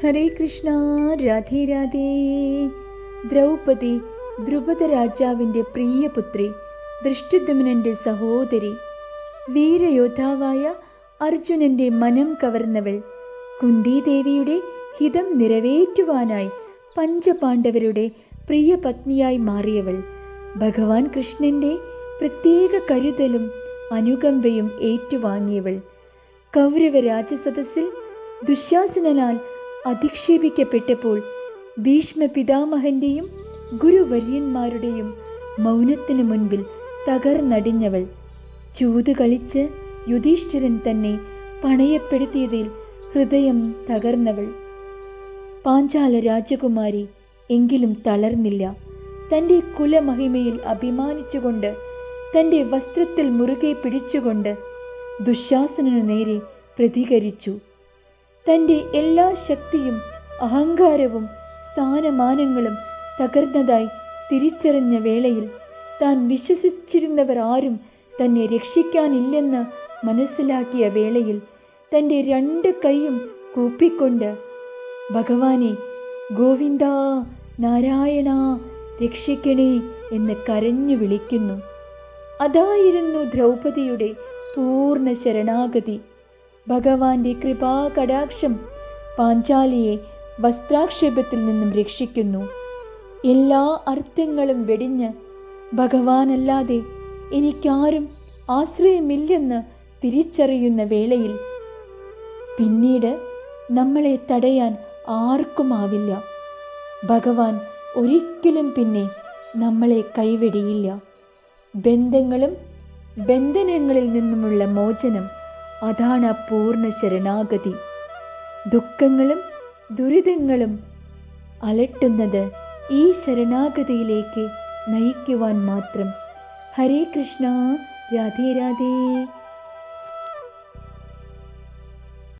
ഹരേ കൃഷ്ണ. രാധേ രാധേ. ദ്രൗപദി ദ്രുപദ രാജാവിൻ്റെ പ്രിയപുത്രി, ദൃഷ്ടദ്യുമ്നൻ്റെ സഹോദരി, വീരയോദ്ധാവായ അർജുനൻ്റെ മനം കവർന്നവൾ, കുന്തിദേവിയുടെ ഹിതം നിറവേറ്റുവാനായി പഞ്ചപാണ്ഡവരുടെ പ്രിയ പത്നിയായി മാറിയവൾ, ഭഗവാൻ കൃഷ്ണൻ്റെ പ്രത്യേക കരുതലും അനുകമ്പയും ഏറ്റുവാങ്ങിയവൾ, കൗരവ രാജസദസ്സിൽ ദുശ്ശാസനാൽ അധിക്ഷേപിക്കപ്പെട്ടപ്പോൾ ഭീഷ്മ പിതാമഹൻ്റെയും ഗുരുവര്യന്മാരുടെയും മൗനത്തിനു മുൻപിൽ തകർന്നടിഞ്ഞവൾ, ചൂത് കളിച്ച് യുധിഷ്ഠിരൻ തന്നെ പണയപ്പെടുത്തിയതിൽ ഹൃദയം തകർന്നവൾ, പാഞ്ചാല രാജകുമാരി എങ്കിലും തളർന്നില്ല. തൻ്റെ കുലമഹിമയിൽ അഭിമാനിച്ചുകൊണ്ട്, തൻ്റെ വസ്ത്രത്തിൽ മുറുകെ പിടിച്ചുകൊണ്ട് ദുശ്ശാസനു നേരെ പ്രതികരിച്ചു. തൻ്റെ എല്ലാ ശക്തിയും അഹങ്കാരവും സ്ഥാനമാനങ്ങളും തകർന്നതായി തിരിച്ചറിഞ്ഞ വേളയിൽ, താൻ വിശ്വസിച്ചിരുന്നവർ ആരും തന്നെ രക്ഷിക്കാനില്ലെന്ന് മനസ്സിലാക്കിയ വേളയിൽ, തൻ്റെ 2 കൈയും കൂപ്പിക്കൊണ്ട് ഭഗവാനെ ഗോവിന്ദ നാരായണ രക്ഷിക്കണേ എന്ന് കരഞ്ഞു വിളിക്കുന്നു. അതായിരുന്നു ദ്രൗപദിയുടെ പൂർണ്ണ ശരണാഗതി. ഭഗവാന്റെ കൃപാകടാക്ഷം പാഞ്ചാലിയെ വസ്ത്രാക്ഷേപത്തിൽ നിന്നും രക്ഷിക്കുന്നു. എല്ലാ അർത്ഥങ്ങളും വെടിഞ്ഞ് ഭഗവാനല്ലാതെ എനിക്കാരും ആശ്രയമില്ലെന്ന് തിരിച്ചറിയുന്ന വേളയിൽ, പിന്നീട് നമ്മളെ തടയാൻ ആർക്കുമാവില്ല. ഭഗവാൻ ഒരിക്കലും പിന്നെ നമ്മളെ കൈവെടിയില്ല. ബന്ധങ്ങളും ബന്ധനങ്ങളിൽ നിന്നുമുള്ള മോചനം, അതാണ് പൂർണ്ണ ശരണാഗതി. ദുഃഖങ്ങളും ദുരിതങ്ങളും അലട്ടുന്നത് ഈ ശരണാഗതിയിലേക്ക് നയിക്കുവാൻ മാത്രം. ഹരേ കൃഷ്ണ. രാധേ രാധേ.